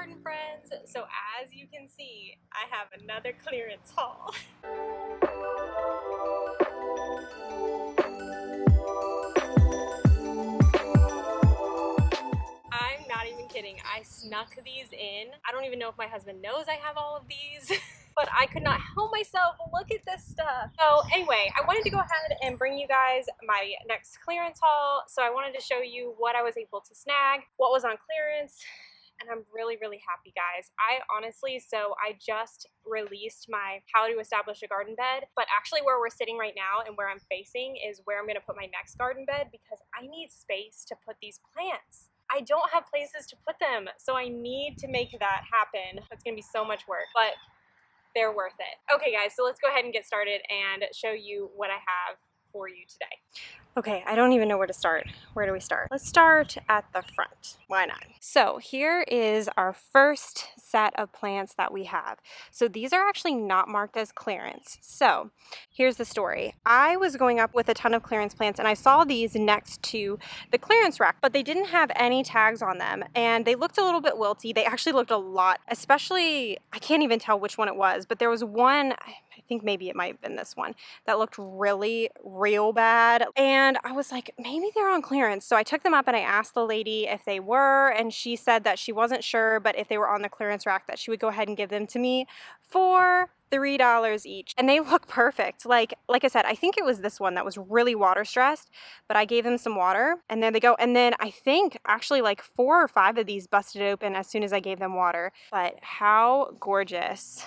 garden friends. So as you can see, I have another clearance haul. I'm not even kidding. I snuck these in. I don't even know if my husband knows I have all of these. But I could not help myself. Look at this stuff. So anyway, I wanted to go ahead and bring you guys my next clearance haul. So I wanted to show you what I was able to snag, what was on clearance, and I'm really, really happy, guys. I just released my how to establish a garden bed, but actually where we're sitting right now and where I'm facing is where I'm gonna put my next garden bed because I need space to put these plants. I don't have places to put them, so I need to make that happen. It's gonna be so much work, but they're worth it. Okay guys, so let's go ahead and get started and show you what I have for you today. Okay, I don't even know where to start. Where do we start? Let's start at the front. Why not? So here is our first set of plants that we have. So these are actually not marked as clearance. So here's the story. I was going up with a ton of clearance plants and I saw these next to the clearance rack, but they didn't have any tags on them and they looked a little bit wilty. They actually looked a lot, especially, I can't even tell which one it was, but there was one, I think maybe it might have been this one, that looked really, real bad. And I was like, maybe they're on clearance. So I took them up and I asked the lady if they were, and she said that she wasn't sure, but if they were on the clearance rack, that she would go ahead and give them to me for $3 each. And they look perfect. Like I said, I think it was this one that was really water stressed, but I gave them some water and there they go. And then I think actually like 4 or 5 of these busted open as soon as I gave them water. But how gorgeous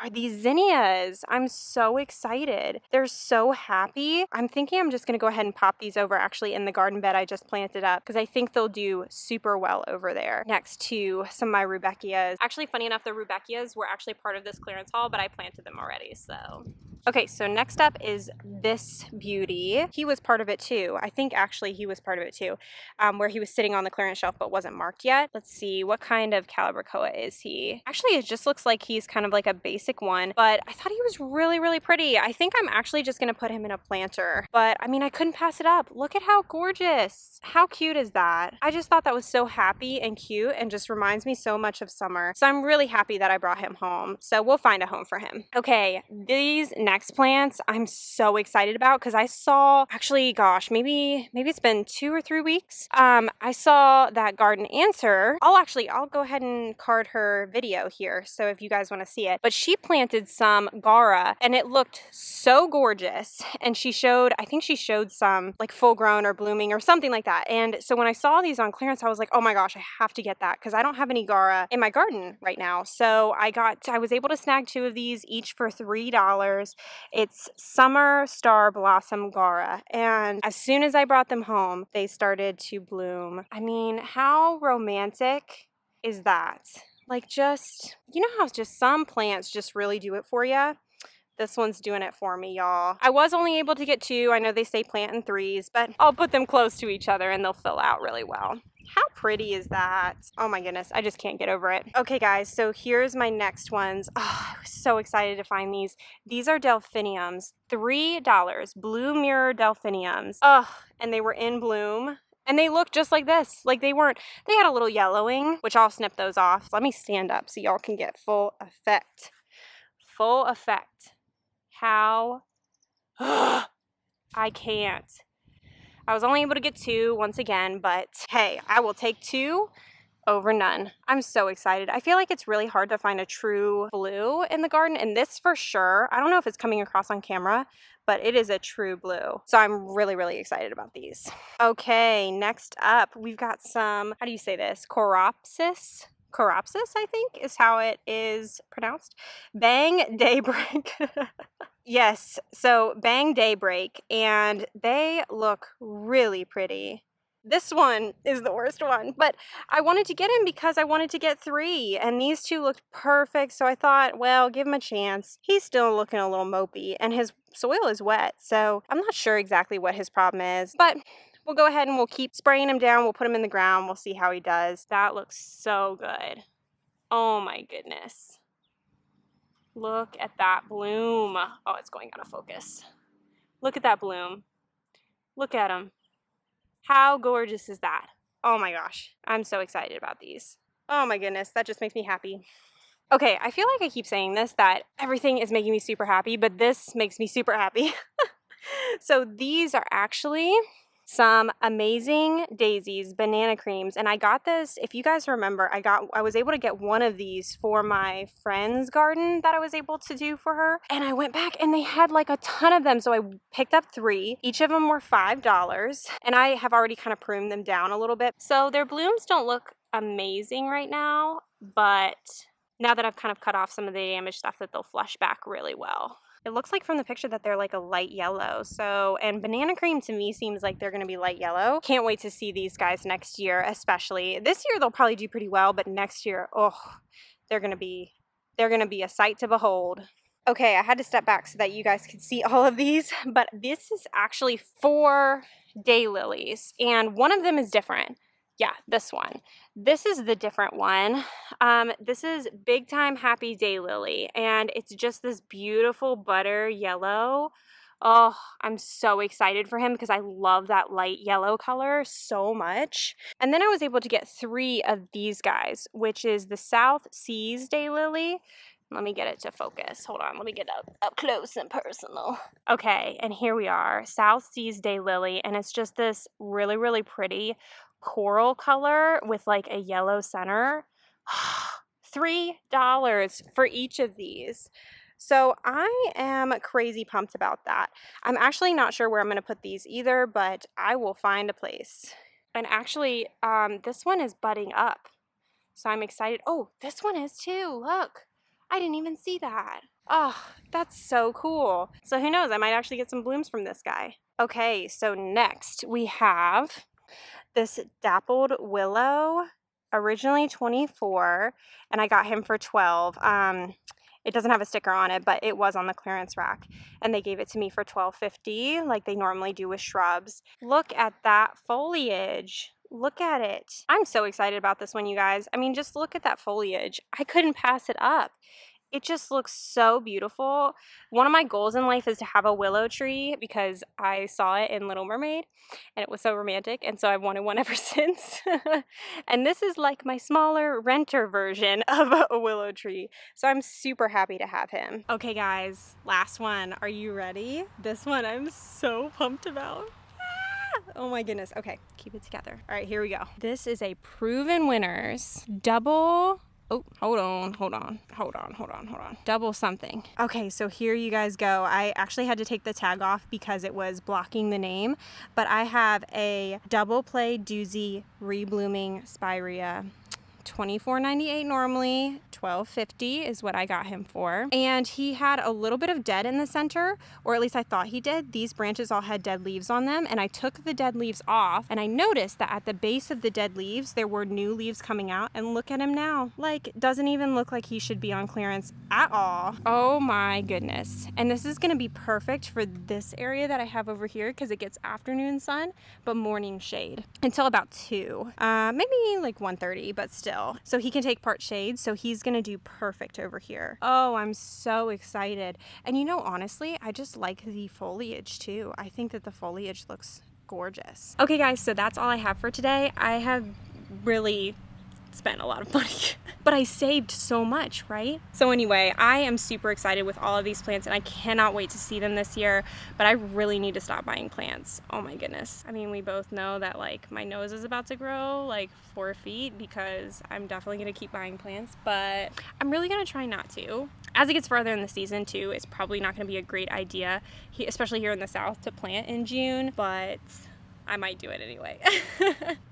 are these zinnias? I'm so excited. They're so happy. I'm thinking I'm just gonna go ahead and pop these over actually in the garden bed I just planted up because I think they'll do super well over there next to some of my rudbeckias. Actually, funny enough, the rudbeckias were actually part of this clearance haul, but I planted them already, so. Okay, so next up is this beauty. He was part of it too. I think actually he was part of it too, where he was sitting on the clearance shelf but wasn't marked yet. Let's see, what kind of calibrachoa is he? Actually, it just looks like he's kind of like a basic one, but I thought he was really, really pretty. I think I'm actually just gonna put him in a planter, but I mean, I couldn't pass it up. Look at how gorgeous. How cute is that? I just thought that was so happy and cute and just reminds me so much of summer. So I'm really happy that I brought him home. So we'll find a home for him. Okay, these next plants I'm so excited about because I saw, actually, gosh, maybe it's been 2 or 3 weeks. I saw that garden answer. I'll go ahead and card her video here so if you guys want to see it. But she planted some Gaura and it looked so gorgeous. And I think she showed some like full grown or blooming or something like that. And so when I saw these on clearance, I was like, oh my gosh, I have to get that because I don't have any Gaura in my garden right now. So I was able to snag 2 of these each for $3. It's Summer Star Blossom Gaura, and as soon as I brought them home, they started to bloom. I mean, how romantic is that? Like, just, you know how just some plants just really do it for you? This one's doing it for me, y'all. I was only able to get 2. I know they say plant in 3s, but I'll put them close to each other and they'll fill out really well. How pretty is that? Oh my goodness, I just can't get over it. Okay guys, so here's my next ones. Oh, I was so excited to find these. These are delphiniums, $3, blue mirror delphiniums. Oh, and they were in bloom. And they look just like this. Like they had a little yellowing, which I'll snip those off. Let me stand up so y'all can get full effect. Full effect. How? I can't. I was only able to get 2 once again, but hey, I will take 2 over none. I'm so excited. I feel like it's really hard to find a true blue in the garden, and this for sure, I don't know if it's coming across on camera, but it is a true blue. So I'm really, really excited about these. Okay, next up, we've got some, how do you say this? Coropsis? Coropsis, I think, is how it is pronounced. Bang Daybreak. Yes, so Bang Daybreak, and they look really pretty. This one is the worst one, but I wanted to get him because I wanted to get 3, and these 2 looked perfect, so I thought, well, give him a chance. He's still looking a little mopey, and his soil is wet, so I'm not sure exactly what his problem is, but we'll go ahead and we'll keep spraying him down. We'll put him in the ground. We'll see how he does. That looks so good. Oh my goodness. Look at that bloom. Oh, it's going out of focus. Look at that bloom. Look at him. How gorgeous is that? Oh my gosh. I'm so excited about these. Oh my goodness, that just makes me happy. Okay, I feel like I keep saying this, that everything is making me super happy, but this makes me super happy. So these are actually some amazing Daisies banana creams, and I got this, if you guys remember, I was able to get one of these for my friend's garden that I was able to do for her, and I went back and they had like a ton of them, so I picked up 3. Each of them were $5, and I have already kind of pruned them down a little bit. So their blooms don't look amazing right now, but now that I've kind of cut off some of the damaged stuff, that they'll flush back really well. It looks like from the picture that they're like a light yellow. So, and banana cream to me seems like they're gonna be light yellow. Can't wait to see these guys next year, especially. This year they'll probably do pretty well, but next year, oh, they're gonna be a sight to behold. Okay, I had to step back so that you guys could see all of these, but this is actually 4 daylilies, and one of them is different. Yeah, this one. This is the different one. This is Big Time Happy Daylily, and it's just this beautiful butter yellow. Oh, I'm so excited for him because I love that light yellow color so much. And then I was able to get 3 of these guys, which is the South Seas Daylily. Let me get it to focus. Hold on, let me get up close and personal. Okay, and here we are, South Seas Daylily, and it's just this really, really pretty coral color with like a yellow center. $3 for each of these. So I am crazy pumped about that. I'm actually not sure where I'm going to put these either, but I will find a place. And actually, this one is budding up, so I'm excited. Oh, this one is too. Look, I didn't even see that. Oh, that's so cool. So who knows, I might actually get some blooms from this guy. Okay, so next we have this Dappled Willow, originally 24, and I got him for 12. It doesn't have a sticker on it, but it was on the clearance rack, and they gave it to me for $12.50, like they normally do with shrubs. Look at that foliage. Look at it. I'm so excited about this one, you guys. I mean, just look at that foliage. I couldn't pass it up. It just looks so beautiful. One of my goals in life is to have a willow tree because I saw it in Little Mermaid and it was so romantic, and so I've wanted one ever since. And this is like my smaller renter version of a willow tree, so I'm super happy to have him. Okay guys, last one. Are you ready? This one I'm so pumped about. Oh my goodness. Okay, keep it together. All right, here we go. This is a Proven Winners double. Oh, hold on. Double something. Okay, so here you guys go. I actually had to take the tag off because it was blocking the name, but I have a double play doozy reblooming Spirea. $24.98 normally, $12.50 is what I got him for. And he had a little bit of dead in the center, or at least I thought he did. These branches all had dead leaves on them, and I took the dead leaves off, and I noticed that at the base of the dead leaves, there were new leaves coming out, and look at him now. Like, doesn't even look like he should be on clearance at all. Oh my goodness. And this is gonna be perfect for this area that I have over here because it gets afternoon sun, but morning shade until about 2. Maybe like 1:30, but still. So he can take part shade, so he's gonna do perfect over here. Oh, I'm so excited. And you know, honestly, I just like the foliage too. I think that the foliage looks gorgeous. Okay guys, so that's all I have for today. I have really spent a lot of money, but I saved so much, right? So anyway, I am super excited with all of these plants and I cannot wait to see them this year, but I really need to stop buying plants. Oh my goodness. I mean, we both know that like my nose is about to grow like 4 feet because I'm definitely gonna keep buying plants, but I'm really gonna try not to. As it gets further in the season too, it's probably not gonna be a great idea, especially here in the South, to plant in June, but I might do it anyway.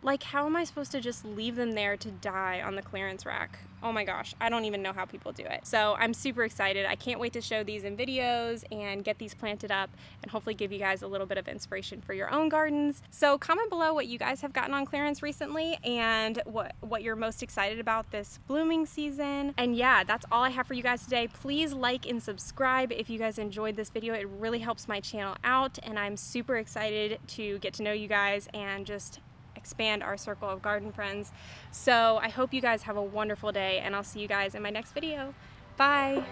Like, how am I supposed to just leave them there to die on the clearance rack? Oh my gosh, I don't even know how people do it. So I'm super excited. I can't wait to show these in videos and get these planted up and hopefully give you guys a little bit of inspiration for your own gardens. So comment below what you guys have gotten on clearance recently and what you're most excited about this blooming season. And yeah, that's all I have for you guys today. Please like and subscribe if you guys enjoyed this video. It really helps my channel out, and I'm super excited to get to know you guys and just expand our circle of garden friends. So I hope you guys have a wonderful day, and I'll see you guys in my next video. Bye.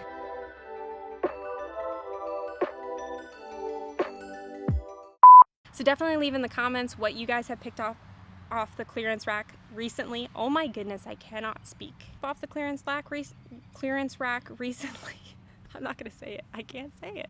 So definitely leave in the comments what you guys have picked off the clearance rack recently. Oh my goodness, I cannot speak. Off the clearance rack recently. I'm not gonna say it. I can't say it.